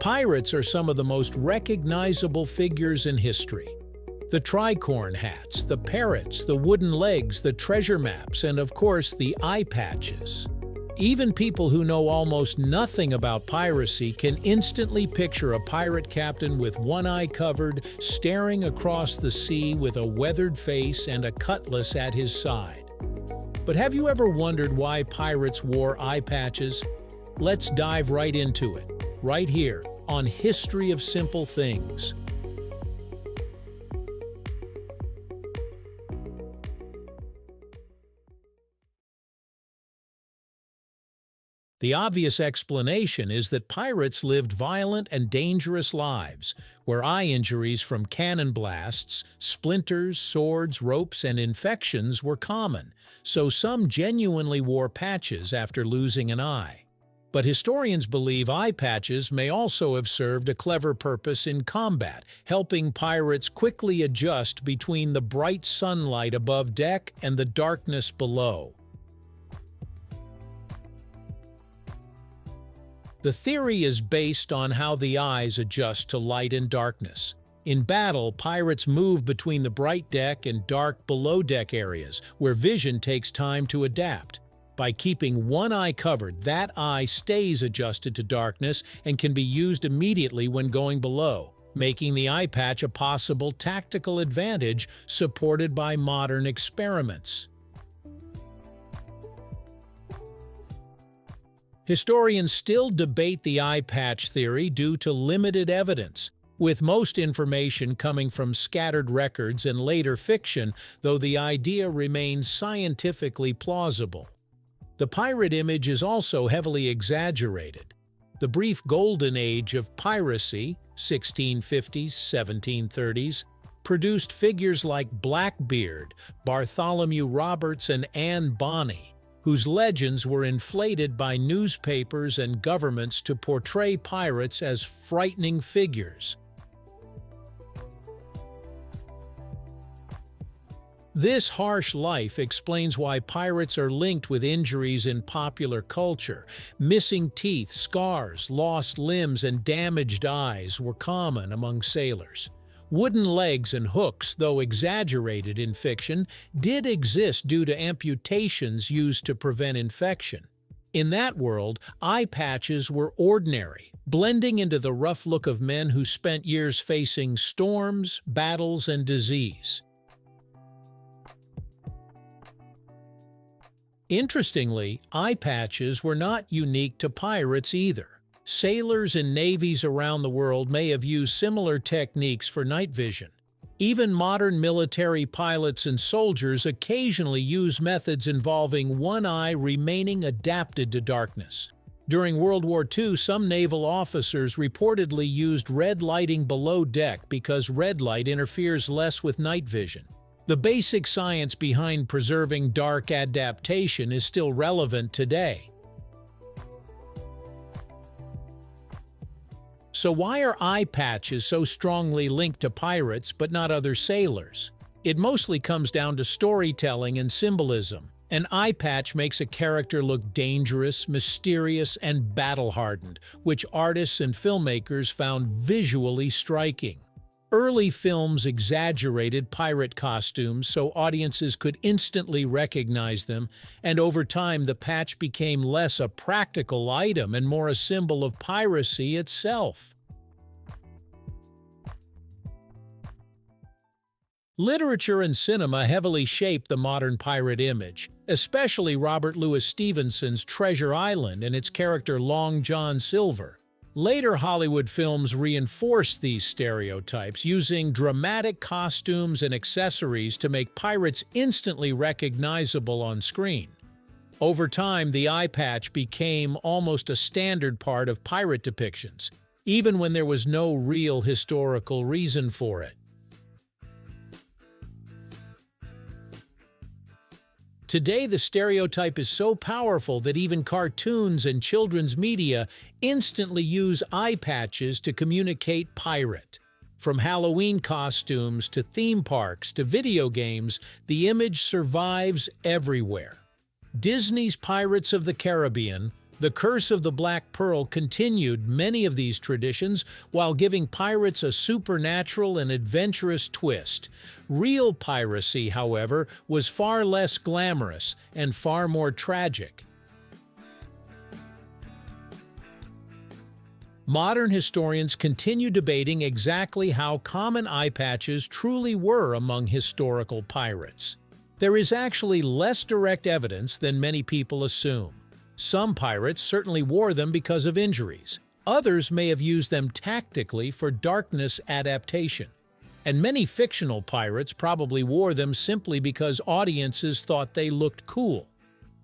Pirates are some of the most recognizable figures in history. The tricorn hats, the parrots, the wooden legs, the treasure maps, and of course the eye patches. Even people who know almost nothing about piracy can instantly picture a pirate captain with one eye covered, staring across the sea with a weathered face and a cutlass at his side. But have you ever wondered why pirates wore eye patches? Let's dive right into it, right here on History of Simple Things. The obvious explanation is that pirates lived violent and dangerous lives, where eye injuries from cannon blasts, splinters, swords, ropes, and infections were common, so some genuinely wore patches after losing an eye. But historians believe eye patches may also have served a clever purpose in combat, helping pirates quickly adjust between the bright sunlight above deck and the darkness below. The theory is based on how the eyes adjust to light and darkness. In battle, pirates move between the bright deck and dark below-deck areas, where vision takes time to adapt. By keeping one eye covered, that eye stays adjusted to darkness and can be used immediately when going below, making the eye patch a possible tactical advantage supported by modern experiments. Historians still debate the eye patch theory due to limited evidence, with most information coming from scattered records and later fiction, though the idea remains scientifically plausible. The pirate image is also heavily exaggerated. The brief golden age of piracy, 1650s, 1730s, produced figures like Blackbeard, Bartholomew Roberts, and Anne Bonny, whose legends were inflated by newspapers and governments to portray pirates as frightening figures. This harsh life explains why pirates are linked with injuries in popular culture. Missing teeth, scars, lost limbs, and damaged eyes were common among sailors. Wooden legs and hooks, though exaggerated in fiction, did exist due to amputations used to prevent infection. In that world, eye patches were ordinary, blending into the rough look of men who spent years facing storms, battles, and disease. Interestingly, eye patches were not unique to pirates either. Sailors and navies around the world may have used similar techniques for night vision. Even modern military pilots and soldiers occasionally use methods involving one eye remaining adapted to darkness. During World War II, some naval officers reportedly used red lighting below deck because red light interferes less with night vision. The basic science behind preserving dark adaptation is still relevant today. So why are eye patches so strongly linked to pirates but not other sailors? It mostly comes down to storytelling and symbolism. An eye patch makes a character look dangerous, mysterious, and battle-hardened, which artists and filmmakers found visually striking. Early films exaggerated pirate costumes so audiences could instantly recognize them, and over time the patch became less a practical item and more a symbol of piracy itself. Literature and cinema heavily shaped the modern pirate image, especially Robert Louis Stevenson's Treasure Island and its character Long John Silver. Later Hollywood films reinforced these stereotypes, using dramatic costumes and accessories to make pirates instantly recognizable on screen. Over time, the eye patch became almost a standard part of pirate depictions, even when there was no real historical reason for it. Today, the stereotype is so powerful that even cartoons and children's media instantly use eye patches to communicate pirate. From Halloween costumes to theme parks to video games, the image survives everywhere. Disney's Pirates of the Caribbean, The Curse of the Black Pearl continued many of these traditions while giving pirates a supernatural and adventurous twist. Real piracy, however, was far less glamorous and far more tragic. Modern historians continue debating exactly how common eye patches truly were among historical pirates. There is actually less direct evidence than many people assume. Some pirates certainly wore them because of injuries. Others may have used them tactically for darkness adaptation. And many fictional pirates probably wore them simply because audiences thought they looked cool.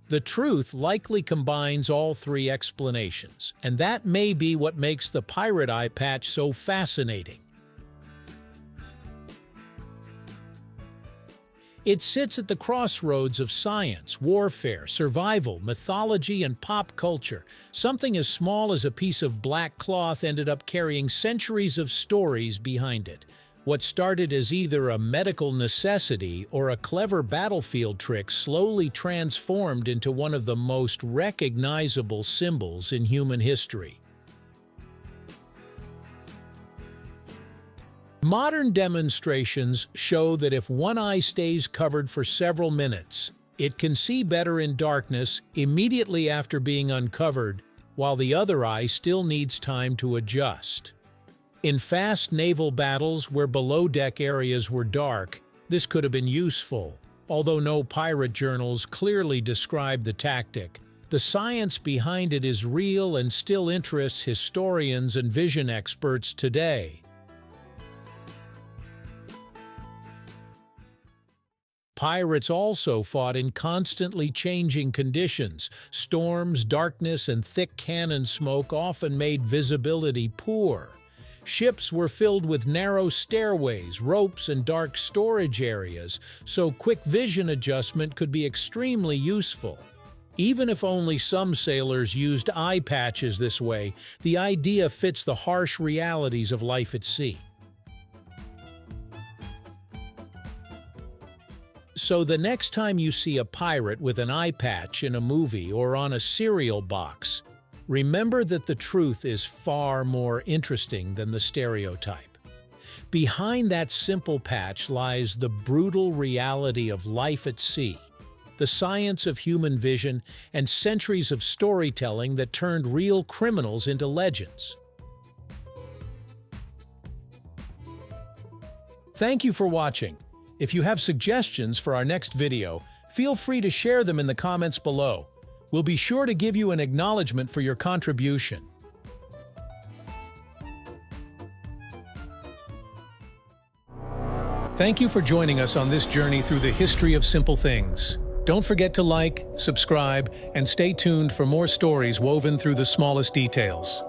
The truth likely combines all three explanations, and that may be what makes the pirate eye patch so fascinating. It sits at the crossroads of science, warfare, survival, mythology, and pop culture. Something as small as a piece of black cloth ended up carrying centuries of stories behind it. What started as either a medical necessity or a clever battlefield trick slowly transformed into one of the most recognizable symbols in human history. Modern demonstrations show that if one eye stays covered for several minutes, it can see better in darkness immediately after being uncovered, while the other eye still needs time to adjust. In fast naval battles where below-deck areas were dark, this could have been useful. Although no pirate journals clearly describe the tactic, the science behind it is real and still interests historians and vision experts today. Pirates also fought in constantly changing conditions. Storms, darkness, and thick cannon smoke often made visibility poor. Ships were filled with narrow stairways, ropes, and dark storage areas, so quick vision adjustment could be extremely useful. Even if only some sailors used eye patches this way, the idea fits the harsh realities of life at sea. So the next time you see a pirate with an eye patch in a movie or on a cereal box, remember that the truth is far more interesting than the stereotype. Behind that simple patch lies the brutal reality of life at sea, the science of human vision, and centuries of storytelling that turned real criminals into legends. Thank you for watching. If you have suggestions for our next video, feel free to share them in the comments below. We'll be sure to give you an acknowledgement for your contribution. Thank you for joining us on this journey through the history of simple things. Don't forget to like, subscribe, and stay tuned for more stories woven through the smallest details.